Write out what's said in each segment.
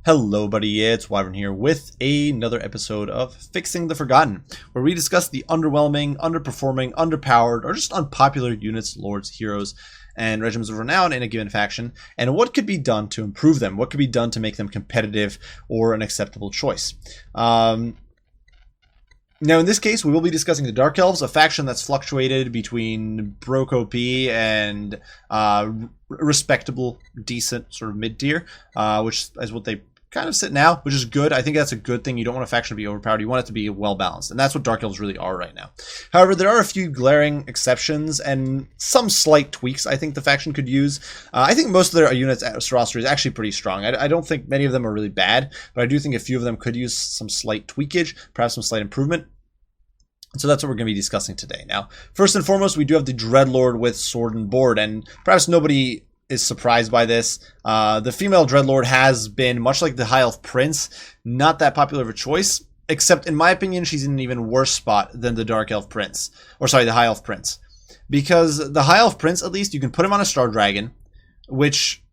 Hello buddy, it's Wyvern here with another episode of Fixing the Forgotten, where we discuss the underwhelming, underperforming, underpowered, or just unpopular units, lords, heroes, and regiments of renown in a given faction, and what could be done to improve them, what could be done to make them competitive or an acceptable choice. Now, in this case, we will be discussing the Dark Elves, a faction that's fluctuated between broke OP and respectable, decent, sort of mid-tier, which is what they kind of sit now, which is good. I think that's a good thing. You don't want a faction to be overpowered. You want it to be well-balanced, and that's what Dark Elves really are right now. However, there are a few glaring exceptions and some slight tweaks I think the faction could use. I think most of their units roster is actually pretty strong. I don't think many of them are really bad, but I do think a few of them could use some slight tweakage, perhaps some slight improvement. So that's what we're going to be discussing today. Now, first and foremost, we do have the Dreadlord with Sword and Board, and perhaps nobody is surprised by this. The female Dreadlord has been, much like the High Elf Prince, not that popular of a choice, except in my opinion, she's in an even worse spot than the Dark Elf Prince, or sorry, the High Elf Prince. Because the High Elf Prince, at least, you can put him on a Star Dragon, which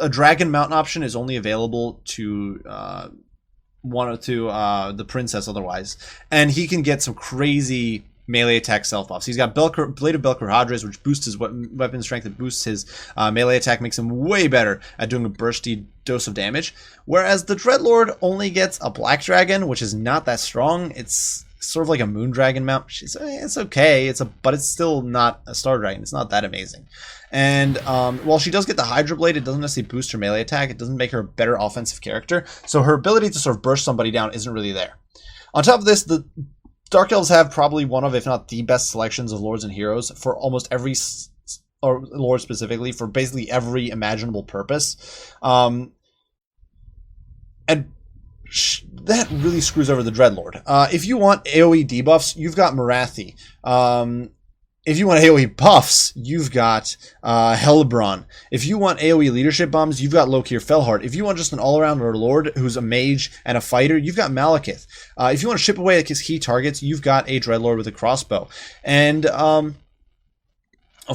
a Dragon mount option is only available to the princess otherwise, and he can get some crazy melee attack self buffs. He's got Blade of Belkur Hadres, which boosts his weapon strength. It boosts his melee attack, makes him way better at doing a bursty dose of damage. Whereas the Dreadlord only gets a Black Dragon, which is not that strong. It's sort of like a Moon Dragon mount. It's okay. But it's still not a Star Dragon. It's not that amazing. And while she does get the Hydra Blade, it doesn't necessarily boost her melee attack. It doesn't make her a better offensive character. So her ability to sort of burst somebody down isn't really there. On top of this, the Dark Elves have probably one of, if not the best selections of lords and heroes for almost every, or lord specifically, for basically every imaginable purpose. And that really screws over the Dreadlord. If you want AoE debuffs, you've got Marathi. If you want AoE buffs, you've got Hellebron. If you want AoE leadership bombs, you've got Lokir Felheart. If you want just an all-around lord who's a mage and a fighter, you've got Malekith. If you want to chip away at his key targets, you've got a Dreadlord with a crossbow. And, of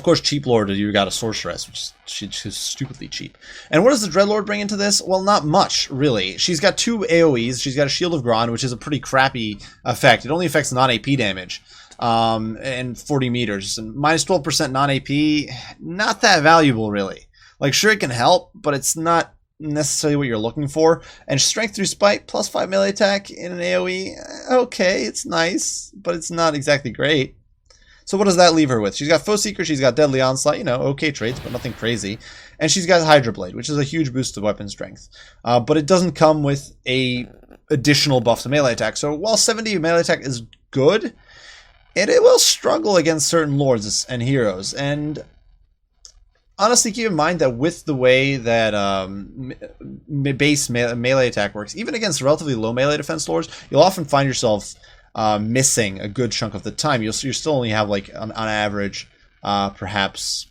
course, cheap lord, you've got a sorceress, which she's stupidly cheap. And what does the Dreadlord bring into this? Well, not much, really. She's got two AoEs. She's got a Shield of Gron, which is a pretty crappy effect. It only affects non-AP damage. And 40 meters, and minus 12% non-AP, not that valuable, really. Like, sure, it can help, but it's not necessarily what you're looking for. And strength through spite, plus 5 melee attack in an AoE, okay, it's nice, but it's not exactly great. So what does that leave her with? She's got Foe Seeker, she's got Deadly Onslaught, okay traits, but nothing crazy. And she's got Hydra Blade, which is a huge boost to weapon strength. But it doesn't come with a additional buff to melee attack. So while 70 melee attack is good, and it will struggle against certain lords and heroes. And honestly, keep in mind that with the way that base melee attack works, even against relatively low melee defense lords, you'll often find yourself missing a good chunk of the time. You still only have, like, on average, perhaps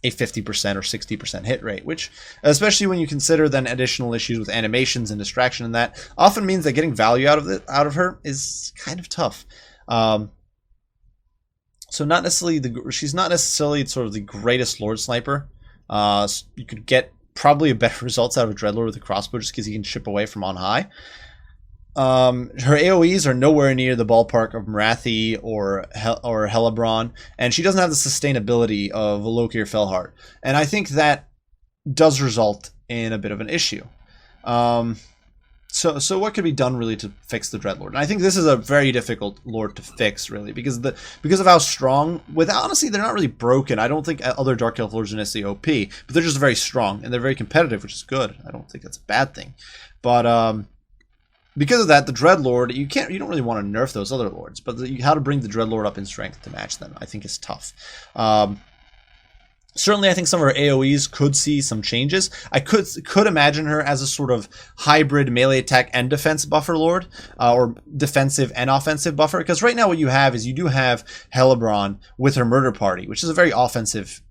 a 50% or 60% hit rate, which, especially when you consider then additional issues with animations and distraction and that, often means that getting value out of her is kind of tough. So not necessarily she's not necessarily sort of the greatest Lord Sniper. You could get probably better results out of a Dreadlord with a crossbow just because he can chip away from on high. Her AoEs are nowhere near the ballpark of Marathi or Hellebron, and she doesn't have the sustainability of Lokir Felheart. And I think that does result in a bit of an issue. So what could be done really to fix the Dreadlord? And I think this is a very difficult lord to fix, really, because of how strong. Honestly, they're not really broken. I don't think other Dark Elf lords are necessarily OP, but they're just very strong and they're very competitive, which is good. I don't think that's a bad thing, but because of that, the Dreadlord, you don't really want to nerf those other lords, but how to bring the Dreadlord up in strength to match them, I think, is tough. Certainly, I think some of her AoEs could see some changes. I could imagine her as a sort of hybrid melee attack and defense buffer lord, or defensive and offensive buffer. Because right now what you have is you do have Hellebron with her Murder Party, which is a very offensive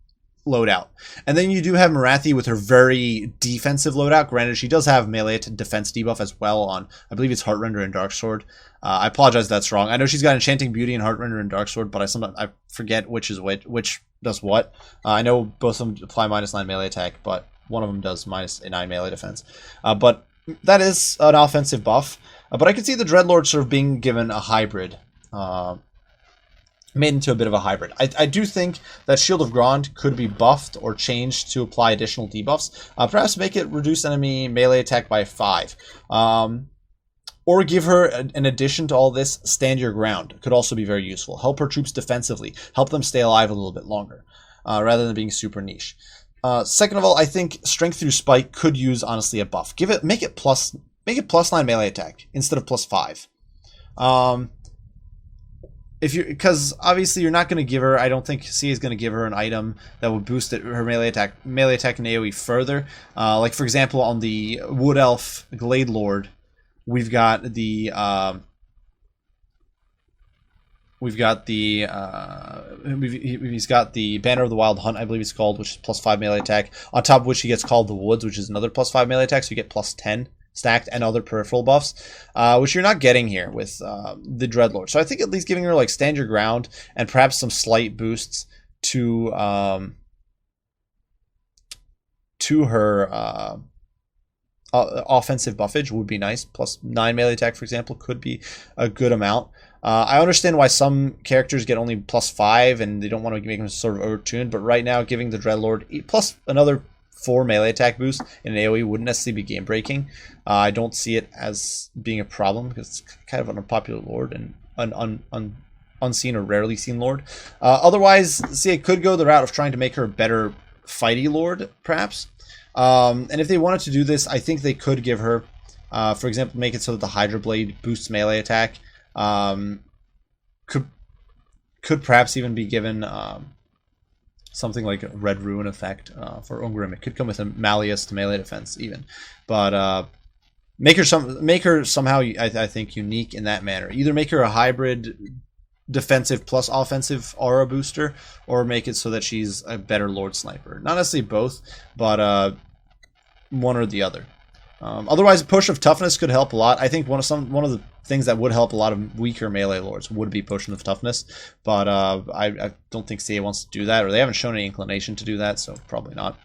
loadout. And then you do have Marathi with her very defensive loadout. Granted, she does have melee to defense debuff as well on, I believe it's Heartrender and Darksword. I apologize if that's wrong. I know she's got Enchanting Beauty and Heartrender and Darksword, but I forget which is which does what. I know both of them apply -9 melee attack, but one of them does -9 melee defense. But that is an offensive buff, but I can see the Dreadlord sort of being given a hybrid, made into a bit of a hybrid. I do think that Shield of Grond could be buffed or changed to apply additional debuffs. Perhaps make it reduce enemy melee attack by 5. Or give her, in addition to all this, stand your ground. Could also be very useful. Help her troops defensively. Help them stay alive a little bit longer, rather than being super niche. Second of all, I think Strength through Spike could use, honestly, a buff. Make it plus 9 melee attack instead of plus 5. Because obviously you're not going to give her, I don't think C is going to give her an item that would boost her melee attack and AoE further. Like for example, on the Wood Elf Glade Lord, we've got the he's got the Banner of the Wild Hunt, I believe it's called, which is plus 5 melee attack. On top of which he gets Called the Woods, which is another plus 5 melee attack, so you get plus 10 stacked, and other peripheral buffs, which you're not getting here with the Dreadlord. So I think at least giving her like stand your ground and perhaps some slight boosts to her offensive buffage would be nice. Plus 9 melee attack, for example, could be a good amount. I understand why some characters get only plus 5 and they don't want to make them sort of overtuned, but right now giving the Dreadlord plus another 4 melee attack boost in an AoE wouldn't necessarily be game breaking. I don't see it as being a problem because it's kind of an unpopular lord and an unseen or rarely seen lord. Otherwise, see, it could go the route of trying to make her a better fighty lord, perhaps. And if they wanted to do this, I think they could give her, for example, make it so that the Hydra Blade boosts melee attack. Could perhaps even be given something like a Red Ruin effect for Ungrim. It could come with a Malleus to melee defense even, but make her somehow I think unique in that manner. Either make her a hybrid defensive plus offensive aura booster, or make it so that she's a better Lord Sniper. Not necessarily both, but one or the other. Otherwise, a push of toughness could help a lot. I think one of the things that would help a lot of weaker melee lords would be potion of toughness, but I don't think CA wants to do that, or they haven't shown any inclination to do that, so probably not.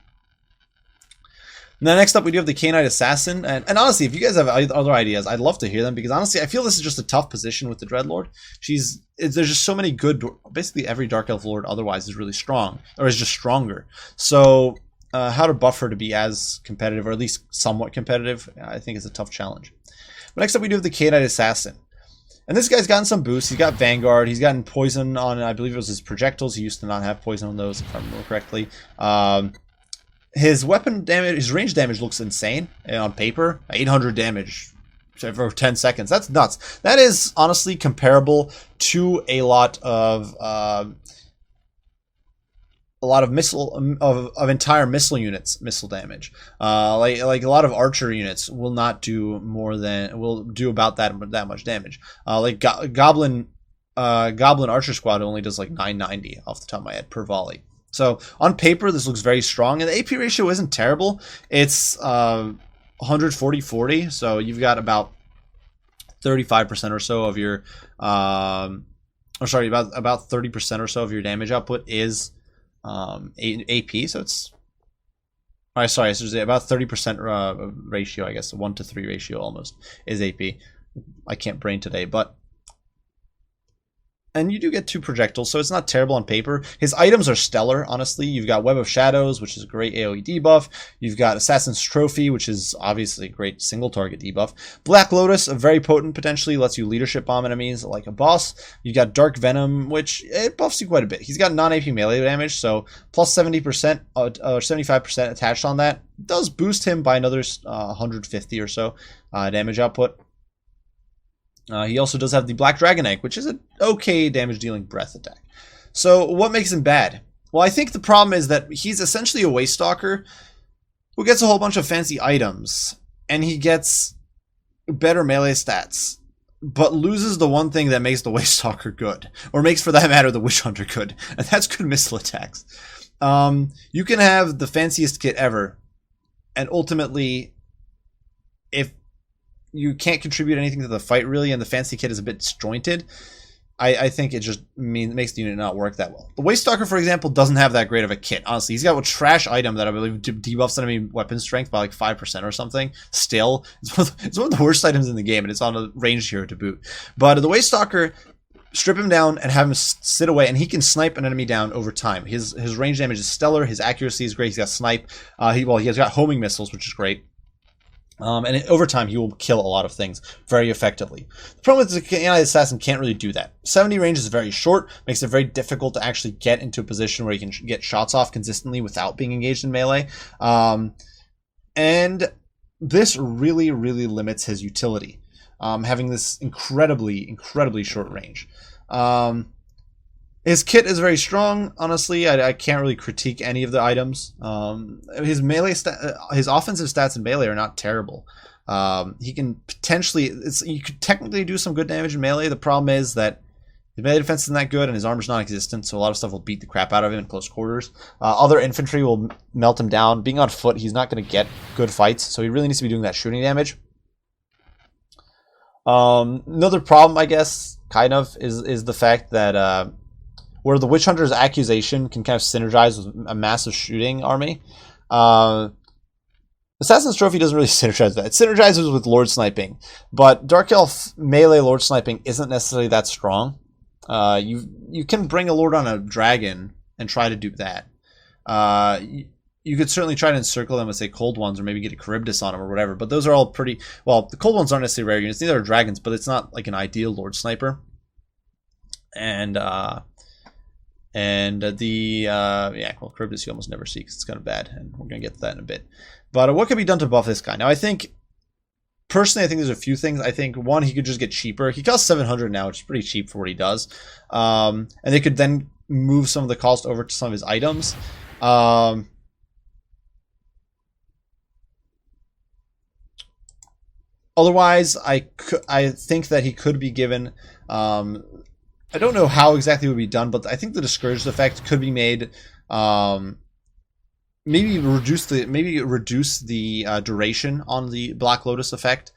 And then next up, we do have the Knight Assassin, and honestly, if you guys have other ideas, I'd love to hear them, because honestly, I feel this is just a tough position with the Dreadlord. There's just so many good, basically every Dark Elf Lord otherwise is really strong, or is just stronger. So how to buff her to be as competitive, or at least somewhat competitive, I think is a tough challenge. But next up, we do have the Knight Assassin. And this guy's gotten some boosts. He's got Vanguard. He's gotten poison on, I believe it was his projectiles. He used to not have poison on those, if I remember correctly. His weapon damage, his range damage looks insane on paper. 800 damage for 10 seconds. That's nuts. That is honestly comparable to a lot of missile of entire missile units missile damage. Like a lot of archer units will not do will do about that much damage. Like Goblin Archer Squad only does like 990 off the top of my head per volley. So on paper, this looks very strong, and the AP ratio isn't terrible. It's 140-40, so you've got about 35% or so of your, about 30% or so of your damage output is AP. So it's, so it's about 30% ratio, I guess, a 1-to-3 ratio almost is AP. I can't brain today, but. And you do get 2 projectiles, so it's not terrible on paper. His items are stellar, honestly. You've got Web of Shadows, which is a great AoE debuff. You've got Assassin's Trophy, which is obviously a great single-target debuff. Black Lotus, a very potent, potentially, lets you leadership bomb enemies like a boss. You've got Dark Venom, which it buffs you quite a bit. He's got non-AP melee damage, so plus 70% or 75% attached on that. Does boost him by another 150 or so damage output. He also does have the Black Dragon Egg, which is an okay damage-dealing breath attack. So what makes him bad? Well, I think the problem is that he's essentially a Waste Stalker who gets a whole bunch of fancy items, and he gets better melee stats, but loses the one thing that makes the Waste Stalker good, or makes, for that matter, the Witch Hunter good, and that's good missile attacks. You can have the fanciest kit ever, and ultimately, if you can't contribute anything to the fight, really, and the fancy kit is a bit disjointed, I think it just makes the unit not work that well. The Waste Stalker, for example, doesn't have that great of a kit. Honestly, he's got a trash item that I believe debuffs enemy weapon strength by like 5% or something. Still, it's one of the worst items in the game, and it's on a ranged hero to boot. But the Waste Stalker, strip him down and have him sit away, and he can snipe an enemy down over time. His range damage is stellar. His accuracy is great. He's got snipe. He has got homing missiles, which is great. And over time, he will kill a lot of things very effectively. The problem is the anti-assassin can't really do that. 70 range is very short, makes it very difficult to actually get into a position where he can get shots off consistently without being engaged in melee. And this really, really limits his utility, having this incredibly short range. His kit is very strong. Honestly, I can't really critique any of the items. His melee, his offensive stats in melee are not terrible. He can potentially, you could technically do some good damage in melee. The problem is that his melee defense isn't that good, and his armor's non-existent, so a lot of stuff will beat the crap out of him in close quarters. Other infantry will melt him down. Being on foot, he's not going to get good fights, so he really needs to be doing that shooting damage. Another problem, I guess, kind of, is the fact that where the Witch Hunter's accusation can kind of synergize with a massive shooting army. Assassin's Trophy doesn't really synergize that. It synergizes with Lord Sniping, but Dark Elf melee Lord Sniping isn't necessarily that strong. You can bring a Lord on a dragon and try to do that. You could certainly try to encircle them with, say, Cold Ones, or maybe get a Charybdis on them or whatever, but those are all pretty... Well, the Cold Ones aren't necessarily rare units. Neither are dragons, but it's not like an ideal Lord Sniper. And Charybdis you almost never see because it's kind of bad, and we're going to get to that in a bit. But what could be done to buff this guy? Now, personally, I think there's a few things. I think, one, he could just get cheaper. He costs 700 now, which is pretty cheap for what he does. And they could then move some of the cost over to some of his items. Otherwise, I think that he could be given... I don't know how exactly it would be done, but I think the discouraged effect could be made. Maybe reduce the duration on the Black Lotus effect.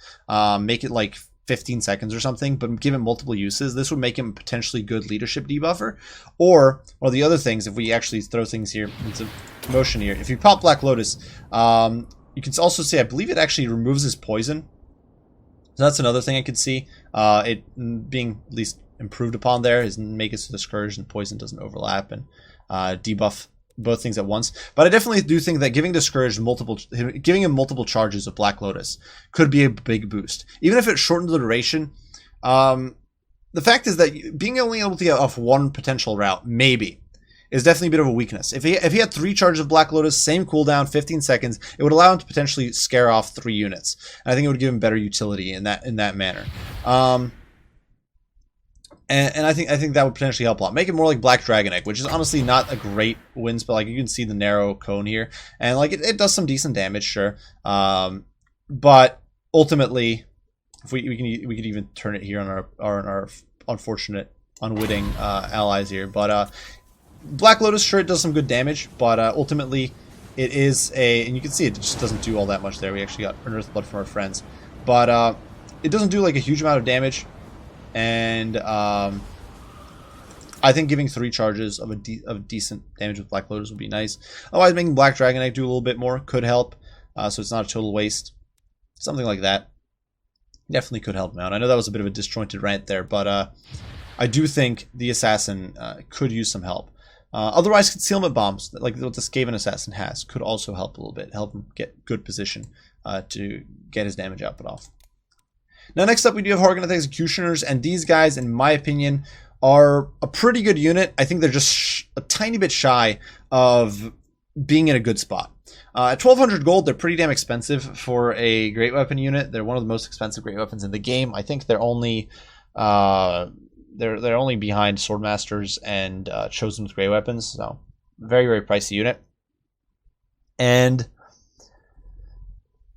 Make it like 15 seconds or something, but give him multiple uses. This would make him a potentially good leadership debuffer. Or one of the other things, if we actually throw things here into motion here, if you pop Black Lotus, you can also see, I believe it actually removes his poison. So that's another thing I could see. It being at least improved upon there is make it so the Scourge and Poison doesn't overlap, and debuff both things at once. But I definitely do think that giving Discouraged giving him multiple charges of Black Lotus could be a big boost. Even if it shortened the duration, the fact is that being only able to get off one potential route, maybe, is definitely a bit of a weakness. If he had 3 charges of Black Lotus, same cooldown, 15 seconds, it would allow him to potentially scare off 3 units. And I think it would give him better utility in that manner. And I think that would potentially help a lot. Make it more like Black Dragon Egg, which is honestly not a great win spell. Like, you can see the narrow cone here, and like it does some decent damage, sure. But ultimately, if we could even turn it here on our unfortunate, unwitting allies here. But Black Lotus, sure, it does some good damage, but ultimately, it is and you can see it just doesn't do all that much there. We actually got Unearthed Blood from our friends, but it doesn't do like a huge amount of damage. And I think giving 3 charges of decent damage with Black Lotus would be nice. Otherwise, making Black Dragon Egg do a little bit more could help, so it's not a total waste. Something like that definitely could help him out. I know that was a bit of a disjointed rant there, but I do think the Assassin could use some help. Otherwise, Concealment Bombs, like what the Skaven Assassin has, could also help a little bit. Help him get good position to get his damage output off. Now, next up, we do have Horgoneth Executioners, and these guys, in my opinion, are a pretty good unit. I think they're just a tiny bit shy of being in a good spot. At 1,200 gold, they're pretty damn expensive for a great weapon unit. They're one of the most expensive great weapons in the game. I think they're only they're only behind Swordmasters and Chosen with great weapons, so very, very pricey unit. And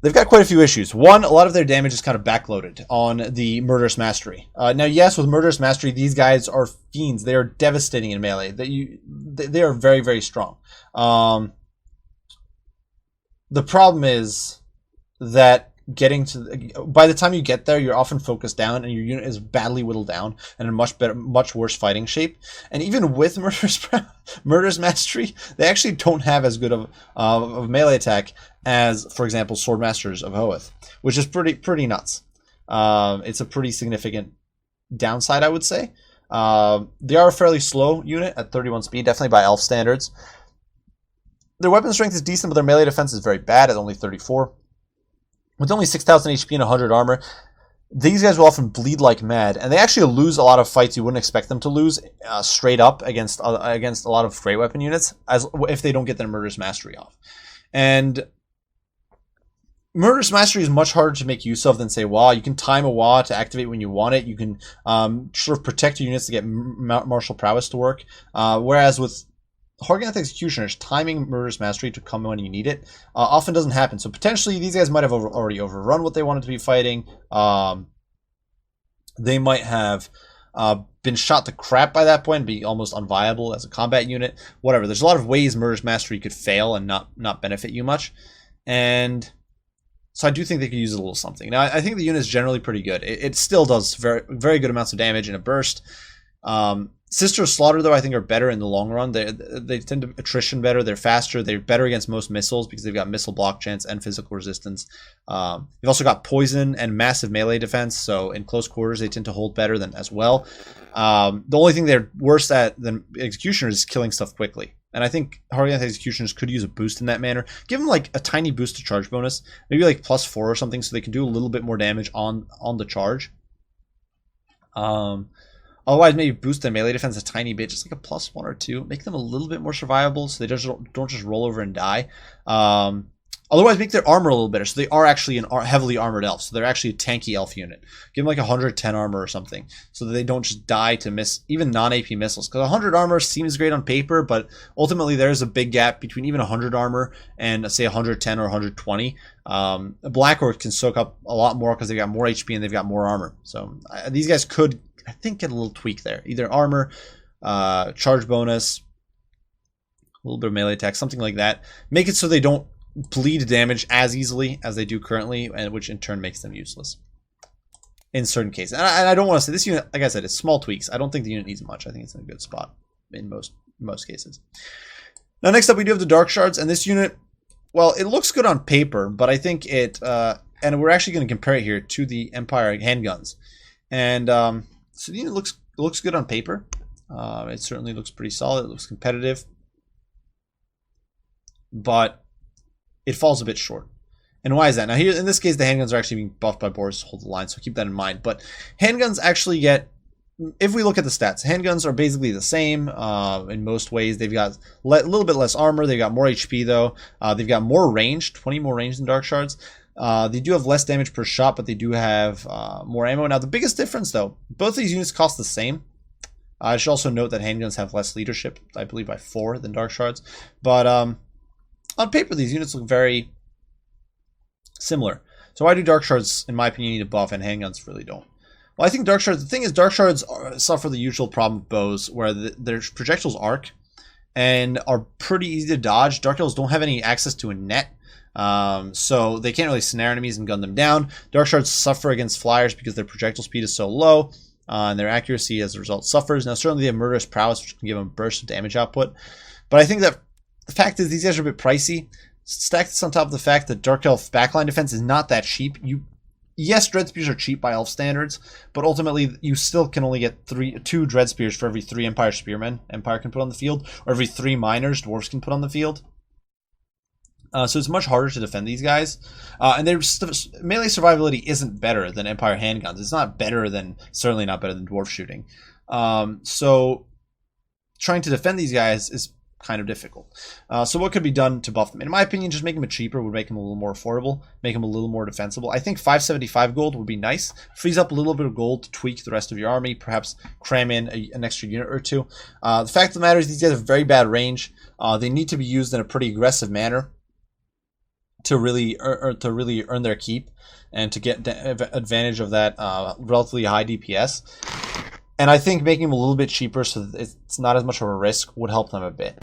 they've got quite a few issues. One, a lot of their damage is kind of backloaded on the Murderous Mastery. Now, yes, with Murderous Mastery, these guys are fiends. They are devastating in melee. They are very, very strong. The problem is that getting to, by the time you get there, you're often focused down, and your unit is badly whittled down and in much worse fighting shape. And even with Murder's Mastery, they actually don't have as good of melee attack as, for example, Swordmasters of Hoeth, which is pretty nuts. It's a pretty significant downside, I would say. They are a fairly slow unit at 31 speed, definitely by elf standards. Their weapon strength is decent, but their melee defense is very bad at only 34. With only 6,000 HP and 100 armor, these guys will often bleed like mad, and they actually lose a lot of fights you wouldn't expect them to lose straight up against a lot of great weapon units, as if they don't get their Murderous Mastery off. And Murderous Mastery is much harder to make use of than, say, Waaagh. You can time a Waaagh to activate when you want it. You can sort of protect your units to get martial prowess to work. Whereas with Horganath Executioners, timing Murderous Mastery to come when you need it often doesn't happen. So potentially these guys might have already overrun what they wanted to be fighting. They might have been shot to crap by that point and be almost unviable as a combat unit. Whatever. There's a lot of ways Murderous Mastery could fail and not benefit you much. And so I do think they could use a little something. Now, I think the unit is generally pretty good. It still does very good amounts of damage in a burst. Sister of Slaughter, though, I think are better in the long run. They tend to attrition better. They're faster. They're better against most missiles because they've got missile block chance and physical resistance. They've also got poison and massive melee defense, so in close quarters they tend to hold better than as well. The only thing they're worse at than Executioners is killing stuff quickly. And I think Horganath Executioners could use a boost in that manner. Give them like a tiny boost to charge bonus, maybe like +4 or something, so they can do a little bit more damage on the charge. Otherwise, maybe boost their melee defense a tiny bit, just like a +1 or 2. Make them a little bit more survivable, so they don't just roll over and die. Otherwise, make their armor a little better, so they are actually a heavily armored elf. So they're actually a tanky elf unit. Give them like 110 armor or something, so that they don't just die to miss even non-AP missiles. Because 100 armor seems great on paper, but ultimately there's a big gap between even 100 armor and, say, 110 or 120. A Black Orc can soak up a lot more because they've got more HP and they've got more armor. So these guys could, I think, get a little tweak there. Either armor, charge bonus, a little bit of melee attack, something like that. Make it so they don't bleed damage as easily as they do currently, and which in turn makes them useless in certain cases. And I don't want to say this unit, like I said, it's small tweaks. I don't think the unit needs much. I think it's in a good spot in most cases. Now, next up, we do have the Dark Shards, and this unit, well, it looks good on paper, but I think it, and we're actually going to compare it here to the Empire handguns. And so the unit looks good on paper. It certainly looks pretty solid. It looks competitive, but it falls a bit short. And why is that? Now, here in this case, the handguns are actually being buffed by Boris to hold the line, so keep that in mind. But handguns actually get, if we look at the stats, handguns are basically the same in most ways. They've got a little bit less armor. They've got more HP, though. They've got more range, 20 more range than Dark Shards. They do have less damage per shot, but they do have more ammo. Now, the biggest difference, though, both of these units cost the same. I should also note that handguns have less leadership, I believe by 4 than Dark Shards. But on paper, these units look very similar. So why do Dark Shards, in my opinion, need a buff and handguns really don't? Well, I think Dark Shards, the thing is, Dark Shards suffer the usual problem with bows, where their projectiles arc and are pretty easy to dodge. Dark Elves don't have any access to a net, so they can't really snare enemies and gun them down. Dark Shards suffer against flyers because their projectile speed is so low, and their accuracy as a result suffers. Now, certainly they have murderous prowess, which can give them a burst of damage output, but I think that the fact is these guys are a bit pricey. Stack this on top of the fact that Dark Elf backline defense is not that cheap. Yes, Dread Spears are cheap by Elf standards, but ultimately you still can only get 2 Dread Spears for every 3 Empire Spearmen Empire can put on the field, or every 3 Miners Dwarves can put on the field. So it's much harder to defend these guys. And their melee survivability isn't better than Empire handguns. It's not better than, certainly not better than Dwarf shooting. So trying to defend these guys is kind of difficult. So what could be done to buff them? In my opinion, just making them cheaper would make them a little more affordable, make them a little more defensible. I think 575 gold would be nice. Frees up a little bit of gold to tweak the rest of your army, perhaps cram in an extra unit or 2. The fact of the matter is these guys have very bad range. They need to be used in a pretty aggressive manner to really earn their keep and to get advantage of that relatively high DPS. And I think making them a little bit cheaper so that it's not as much of a risk would help them a bit.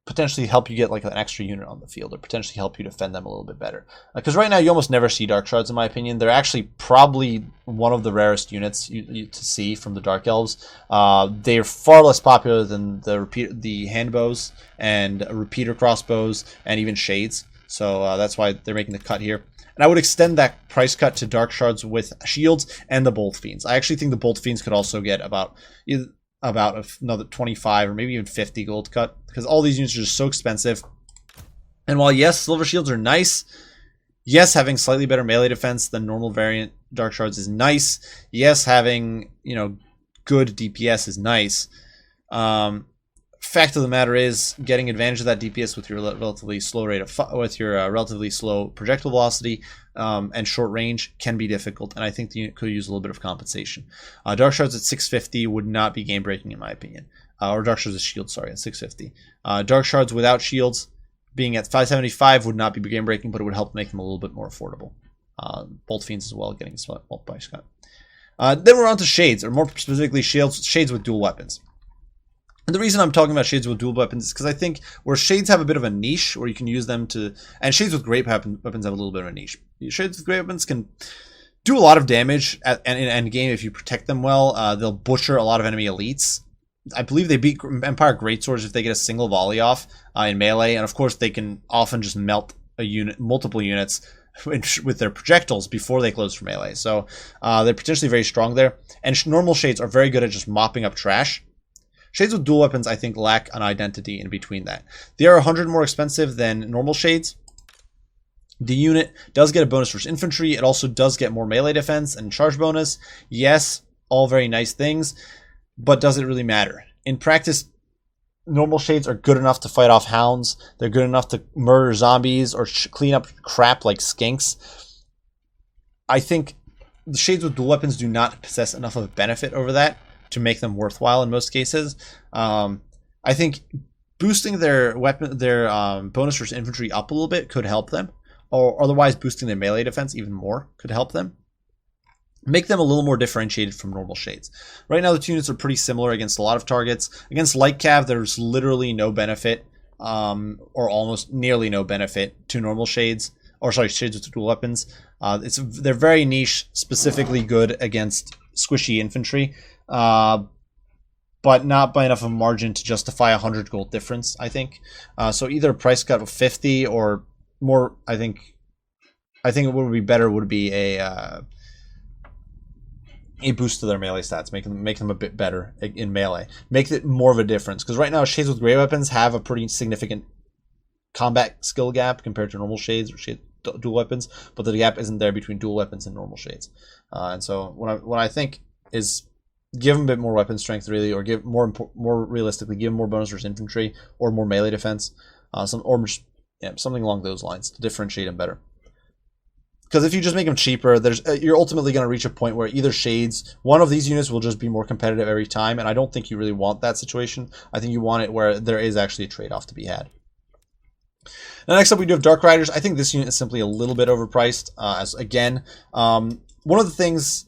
potentially help you get like an extra unit on the field, or potentially help you defend them a little bit better. Because right now you almost never see Dark Shards, in my opinion. They're actually probably one of the rarest units to see from the Dark Elves. They're far less popular than the handbows and repeater crossbows and even shades. So that's why they're making the cut here. And I would extend that price cut to Dark Shards with shields and the Bolt Fiends. I actually think the Bolt Fiends could also get about another 25 or maybe even 50 gold cut, because all these units are just so expensive. And while yes, silver shields are nice, yes, having slightly better melee defense than normal variant Dark Shards is nice. Yes, having, you know, good DPS is nice. Fact of the matter is, getting advantage of that DPS with your relatively slow rate of relatively slow projectile velocity and short range can be difficult, and I think the unit could use a little bit of compensation. Dark Shards at 650 would not be game breaking in my opinion, or Dark Shards with shields, sorry, at 650. Dark Shards without shields being at 575 would not be game breaking, but it would help make them a little bit more affordable. Bolt Fiends as well, getting a small price cut. Then we're on to shades, or more specifically shades with dual weapons. And the reason I'm talking about shades with dual weapons is because I think where shades have a bit of a niche, where you can use them to, and shades with great weapons have a little bit of a niche. Shades with great weapons can do a lot of damage in end game if you protect them well. They'll butcher a lot of enemy elites. I believe they beat Empire Greatswords if they get a single volley off in melee, and of course they can often just melt multiple units with their projectiles before they close for melee. So they're potentially very strong there. And normal shades are very good at just mopping up trash. Shades with dual weapons, I think, lack an identity in between that. They are 100 more expensive than normal shades. The unit does get a bonus for infantry. It also does get more melee defense and charge bonus. Yes, all very nice things, but does it really matter? In practice, normal shades are good enough to fight off hounds. They're good enough to murder zombies or clean up crap like skinks. I think the shades with dual weapons do not possess enough of a benefit over that to make them worthwhile in most cases. I think boosting their bonus for infantry up a little bit could help them, or otherwise boosting their melee defense even more could help them. Make them a little more differentiated from normal shades. Right now the two units are pretty similar against a lot of targets. Against light cav, there's literally no benefit, or almost nearly no benefit to normal shades, or sorry, shades with dual weapons. They're very niche, specifically good against squishy infantry. But not by enough of a margin to justify 100 gold difference, I think. So either a price cut of 50 or more. I think what would be better would be a boost to their melee stats, make them a bit better in melee, make it more of a difference. Because right now shades with great weapons have a pretty significant combat skill gap compared to normal shades or dual weapons, but the gap isn't there between dual weapons and normal shades. And so what I think is, give them a bit more weapon strength, really, or give more realistically, give them more bonus versus infantry or more melee defense, something along those lines to differentiate them better. Because if you just make them cheaper, you're ultimately going to reach a point where either shades, one of these units will just be more competitive every time, and I don't think you really want that situation. I think you want it where there is actually a trade-off to be had. Now, next up, we do have Dark Riders. I think this unit is simply a little bit overpriced. One of the things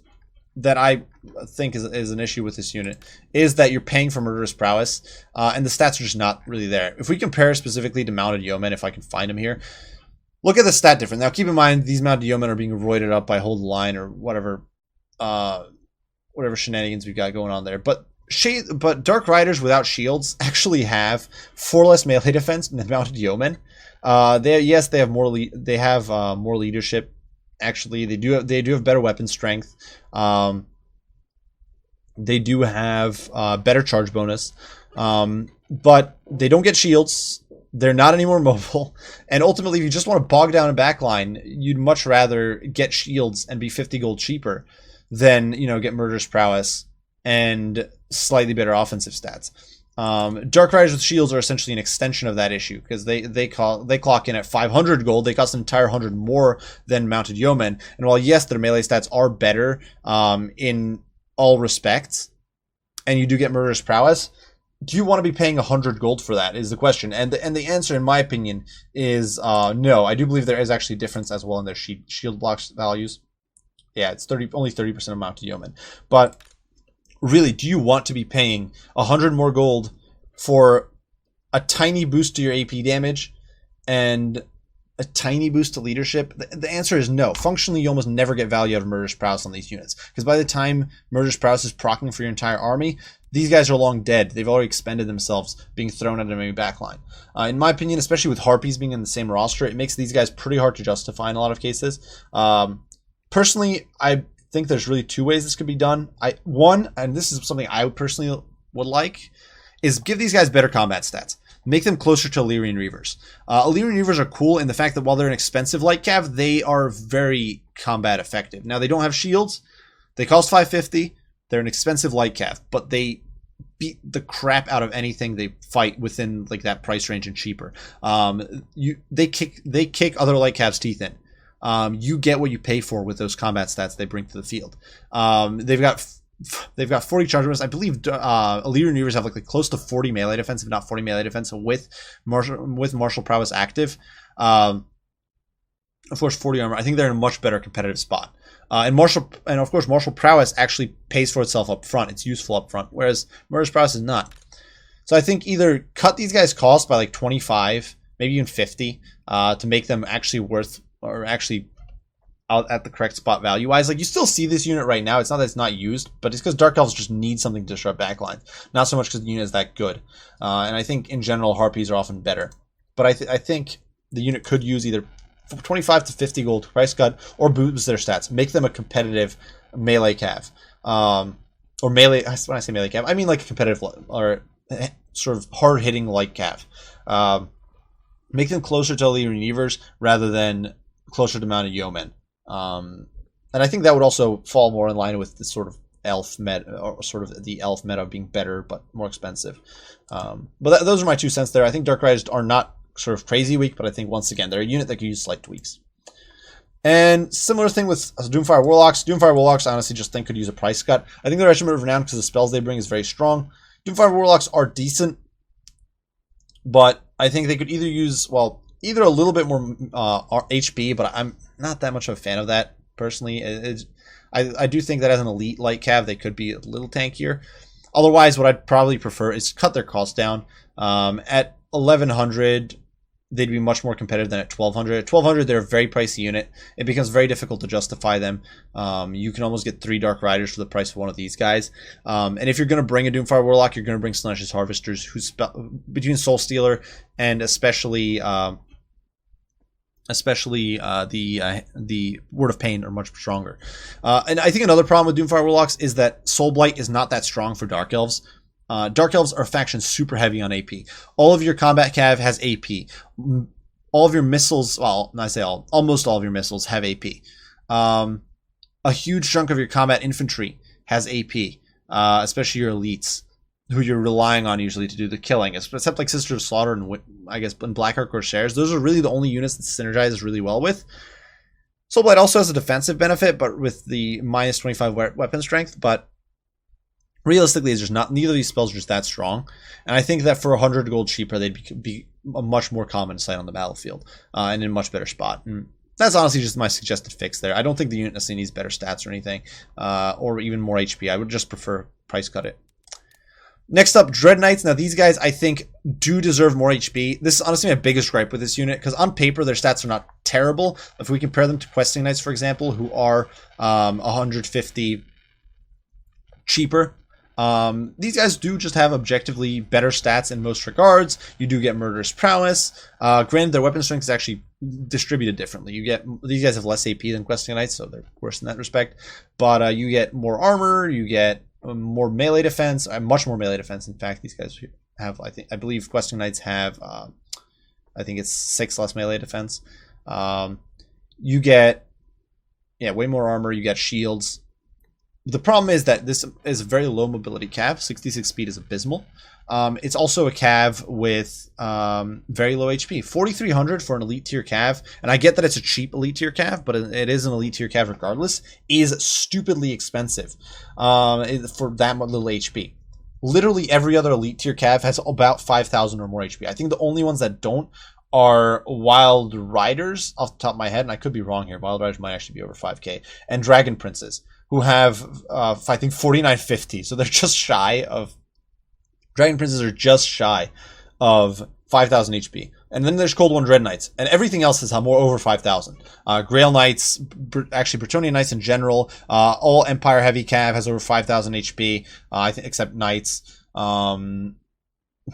that I think is an issue with this unit is that you're paying for murderous prowess, and the stats are just not really there. If we compare specifically to mounted yeomen, if I can find them here, look at the stat difference. Now keep in mind these mounted yeomen are being roided up by Hold the Line or whatever shenanigans we've got going on there. But Dark Riders without shields actually have 4 less melee defense than mounted yeomen. They have more leadership. Actually, they do have better weapon strength. They do have better charge bonus, but they don't get shields. They're not any more mobile, and ultimately, if you just want to bog down a backline, you'd much rather get shields and be 50 gold cheaper than get murderous prowess and slightly better offensive stats. Dark Riders with shields are essentially an extension of that issue, because they clock in at 500 gold. They cost an entire 100 more than mounted yeomen. And while yes, their melee stats are better in all respects, and you do get murderous prowess, do you want to be paying 100 gold for that? Is the question. And the answer, in my opinion, is no. I do believe there is actually a difference as well in their shield blocks values. Yeah, it's only 30% of mounted yeomen, but really, do you want to be paying 100 more gold for a tiny boost to your AP damage and a tiny boost to leadership? The answer is no. Functionally, you almost never get value out of Murderous Prowess on these units, because by the time Murderous Prowess is proccing for your entire army, these guys are long dead. They've already expended themselves being thrown at an enemy backline. In my opinion, especially with Harpies being in the same roster, it makes these guys pretty hard to justify in a lot of cases. Personally, I think there's really two ways this could be done. One, and this is something I personally would like, is give these guys better combat stats. Make them closer to Illyrian Reavers. Illyrian Reavers are cool in the fact that while they're an expensive light cav, they are very combat effective. Now, they don't have shields. They cost 550. They're an expensive light cav, but they beat the crap out of anything they fight within like that price range and cheaper. They kick other light cavs' teeth in. You get what you pay for with those combat stats they bring to the field. They've got 40 charge bonus. I believe Illyrian Reavers have like close to 40 melee defense, if not 40 melee defense, with martial prowess active. Of course, 40 armor. I think they're in a much better competitive spot. And of course, martial prowess actually pays for itself up front. It's useful up front, whereas murderous prowess is not. So I think either cut these guys' costs by like 25, maybe even 50, to make them actually worth, or actually out at the correct spot value-wise. Like, you still see this unit right now. It's not that it's not used, but it's because Dark Elves just need something to disrupt backlines. Not so much because the unit is that good. And I think, in general, Harpies are often better. But I think the unit could use either 25 to 50 gold price cut, or boost their stats. Make them a competitive melee cav. Or melee, when I say melee cav, I mean like a competitive, or sort of hard-hitting light cav. Make them closer to Illyrian Reavers rather than closer to Mounted Yeomen. And I think that would also fall more in line with the sort of elf meta, or sort of the elf meta being better but more expensive. But those are my 2 cents there. I think Dark Riders are not sort of crazy weak, but I think once again they're a unit that could use slight tweaks. And similar thing with Doomfire Warlocks. Doomfire Warlocks, I honestly just think could use a price cut. I think the Regiment of Renown, because the spells they bring is very strong. Doomfire Warlocks are decent, but I think they could either use, well, either a little bit more HP, but I'm not that much of a fan of that personally. I do think that as an elite light cav, they could be a little tankier. Otherwise, what I'd probably prefer is cut their costs down. At 1100, they'd be much more competitive than at 1200. At 1200, they're a very pricey unit. It becomes very difficult to justify them. You can almost get 3 Dark Riders for the price of one of these guys. And if you're going to bring a Doomfire Warlock, you're going to bring Slaanesh Harvesters, who's between Soul Stealer and especially the Word of Pain are much stronger. And I think another problem with Doomfire Warlocks is that Soul Blight is not that strong for Dark Elves. Dark Elves are a faction super heavy on AP. All of your combat cav has AP. All of your missiles, well, I say almost all of your missiles have AP. A huge chunk of your combat infantry has AP, especially your elites, who you're relying on usually to do the killing, except like Sister of Slaughter and I guess in Blackheart Corsairs. Those are really the only units that synergizes really well with. Soulblight also has a defensive benefit, but with the minus 25 weapon strength, but realistically, it's just not, neither of these spells are just that strong. And I think that for 100 gold cheaper, they'd be a much more common sight on the battlefield, and in a much better spot. And that's honestly just my suggested fix there. I don't think the unit necessarily needs better stats or anything, or even more HP. I would just prefer price cut it. Next up, Dread Knights. Now, these guys, I think, do deserve more HP. This is honestly my biggest gripe with this unit, because on paper, their stats are not terrible. If we compare them to Questing Knights, for example, who are 150 cheaper, these guys do just have objectively better stats in most regards. You do get Murderous Prowess. Granted, their weapon strength is actually distributed differently. These guys have less AP than Questing Knights, so they're worse in that respect. But you get more armor, you get more melee defense, much more melee defense. In fact, these guys have, I believe Questing Knights have, I think it's 6 less melee defense. You get, way more armor. You get shields. The problem is that this is a very low mobility cav. 66 speed is abysmal. It's also a cav with very low HP. 4,300 for an elite tier cav, and I get that it's a cheap elite tier cav, but it is an elite tier cav regardless, is stupidly expensive for that little HP. Literally every other elite tier cav has about 5,000 or more HP. I think the only ones that don't are Wild Riders, off the top of my head, and I could be wrong here. Wild Riders might actually be over 5k, and Dragon Princes, who have, I think, 4,950. So they're just shy of... Dragon Princes are just shy of 5,000 HP. And then there's Cold One Dread Knights, and everything else is more over 5,000. Grail Knights, actually Bretonnian Knights in general, all Empire Heavy Cav has over 5,000 HP, I think, except Knights.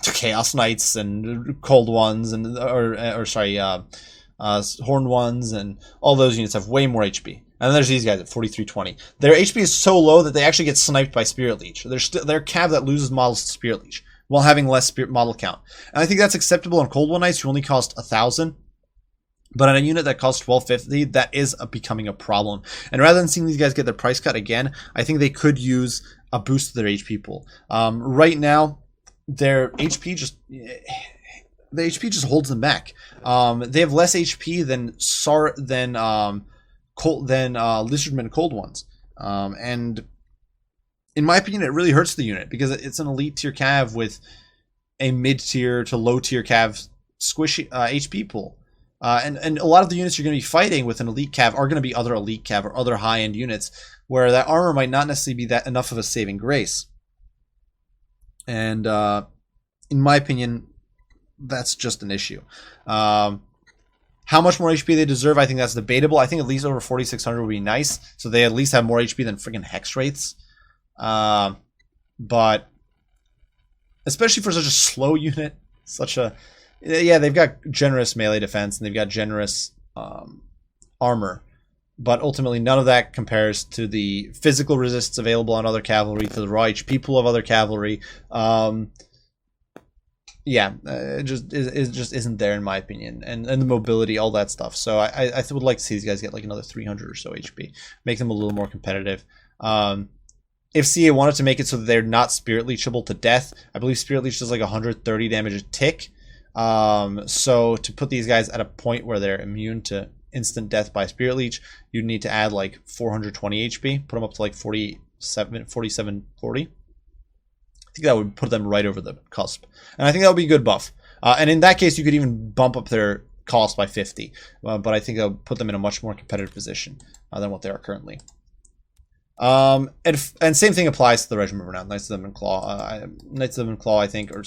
Chaos Knights and Cold Ones, and Horned Ones, and all those units have way more HP. And then there's these guys at 4320. Their HP is so low that they actually get sniped by Spirit Leech. They're Cav that loses models to Spirit Leech while having less Spirit model count. And I think that's acceptable on Cold One Knights, who only cost 1,000. But on a unit that costs 1250, that is becoming a problem. And rather than seeing these guys get their price cut again, I think they could use a boost to their HP pool. Right now, their HP just holds them back. They have less HP than Lizardmen Cold Ones, and in my opinion, it really hurts the unit because it's an elite tier cav with a mid tier to low tier cav squishy HP pool. And a lot of the units you're going to be fighting with an elite cav are going to be other elite cav or other high end units where that armor might not necessarily be that enough of a saving grace. And in my opinion, that's just an issue. How much more HP they deserve, I think that's debatable. I think at least over 4,600 would be nice, so they at least have more HP than freaking Hex Wraiths. But especially for such a slow unit, they've got generous melee defense and they've got generous armor, but ultimately none of that compares to the physical resists available on other cavalry, to the raw HP pool of other cavalry. It just isn't there in my opinion, and the mobility, all that stuff. So I would like to see these guys get like another 300 or so HP, make them a little more competitive. If CA wanted to make it so that they're not Spirit Leechable to death, I believe Spirit Leech does like 130 damage a tick. So to put these guys at a point where they're immune to instant death by Spirit Leech, you'd need to add like 420 HP, put them up to like 4740. I think that would put them right over the cusp. And I think that would be a good buff. And in that case, you could even bump up their cost by 50. But I think that would put them in a much more competitive position than what they are currently. And same thing applies to the Regiment Renown. Knights of the Lemon Claw. Knights of the Lemon Claw, I think, are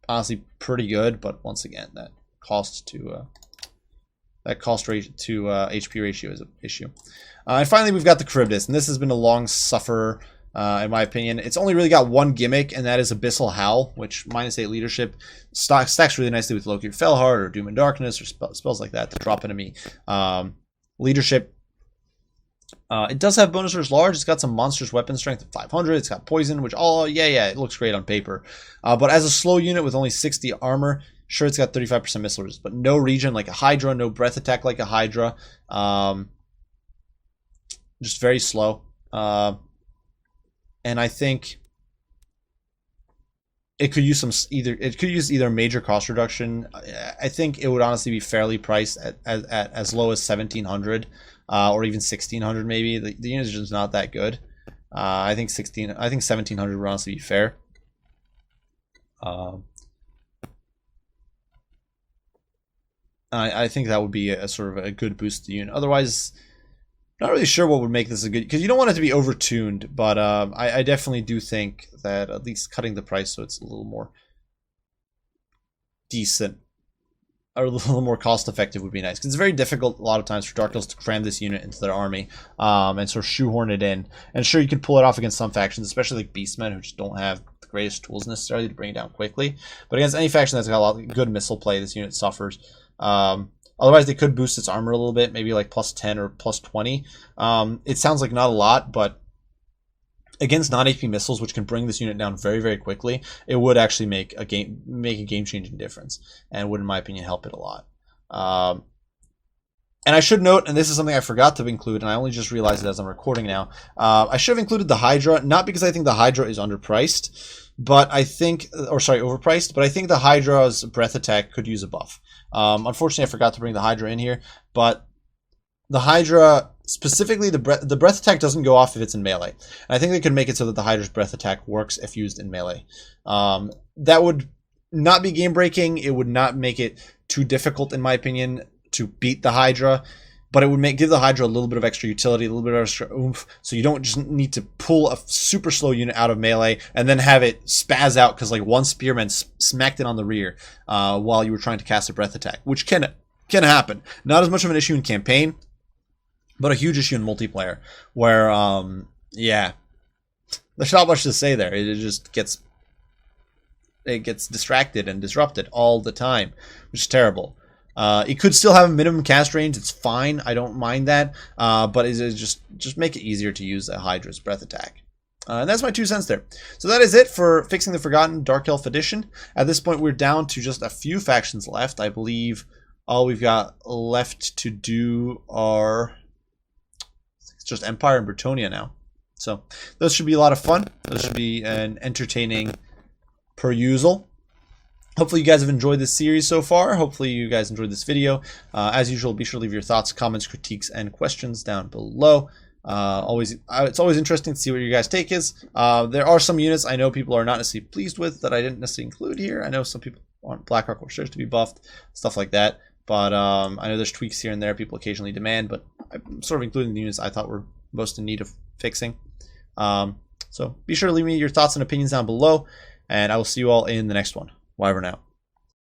honestly pretty good. But once again, that cost rate to HP ratio is an issue. And finally, we've got the Charybdis. And this has been a long sufferer. In my opinion, it's only really got one gimmick, and that is Abyssal Howl, which -8 leadership stacks really nicely with Loki Felheart or Doom and Darkness or spells like that to drop enemy leadership. It does have bonus versus large. It's got some monstrous weapon strength of 500. It's got poison, which it looks great on paper. But as a slow unit with only 60 armor, sure, it's got 35% missile resist, but no regen like a Hydra, no breath attack like a Hydra. Just very slow. And I think it could use either major cost reduction. I think it would honestly be fairly priced at as low as 1,700 or even 1,600 maybe. The unit is just not that good. I think 1,700 would honestly be fair. I think that would be a sort of a good boost to the unit. Otherwise, not really sure what would make this a good, because you don't want it to be overtuned, but I definitely do think that at least cutting the price so it's a little more decent or a little more cost effective would be nice. Because it's very difficult a lot of times for Dark Elves to cram this unit into their army and sort of shoehorn it in. And sure, you can pull it off against some factions, especially like Beastmen, who just don't have the greatest tools necessarily to bring it down quickly. But against any faction that's got a lot of good missile play, this unit suffers. Otherwise, they could boost its armor a little bit, maybe like +10 or +20. It sounds like not a lot, but against non-HP missiles, which can bring this unit down very, very quickly, it would actually make a game-changing difference, and would, in my opinion, help it a lot. And I should note, and this is something I forgot to include, and I only just realized it as I'm recording now. I should have included the Hydra, not because I think the Hydra is underpriced, but overpriced. But I think the Hydra's breath attack could use a buff. Unfortunately, I forgot to bring the Hydra in here, but the Hydra, specifically the breath attack doesn't go off if it's in melee. And I think they could make it so that the Hydra's breath attack works if used in melee. That would not be game breaking. It would not make it too difficult, in my opinion, to beat the Hydra. but it would give the Hydra a little bit of extra utility, a little bit of extra oomph, so you don't just need to pull a super slow unit out of melee and then have it spaz out because like one spearman smacked it on the rear while you were trying to cast a breath attack, which can happen. Not as much of an issue in campaign, but a huge issue in multiplayer where, yeah, there's not much to say there. It just gets distracted and disrupted all the time, which is terrible. It could still have a minimum cast range. It's fine. I don't mind that. But just make it easier to use a Hydra's breath attack. And that's my 2 cents there. So that is it for Fixing the Forgotten Dark Elf Edition. At this point, we're down to just a few factions left. I believe all we've got left to do are just Empire and Bretonia now. So those should be a lot of fun. Those should be an entertaining perusal. Hopefully you guys have enjoyed this series so far. Hopefully you guys enjoyed this video. As usual, be sure to leave your thoughts, comments, critiques, and questions down below. It's always interesting to see what your guys' take is. There are some units I know people are not necessarily pleased with that I didn't necessarily include here. I know some people want Blackrock Corsairs to be buffed, stuff like that. But I know there's tweaks here and there people occasionally demand, but I'm sort of including the units I thought were most in need of fixing. So be sure to leave me your thoughts and opinions down below, and I will see you all in the next one. Bye for now.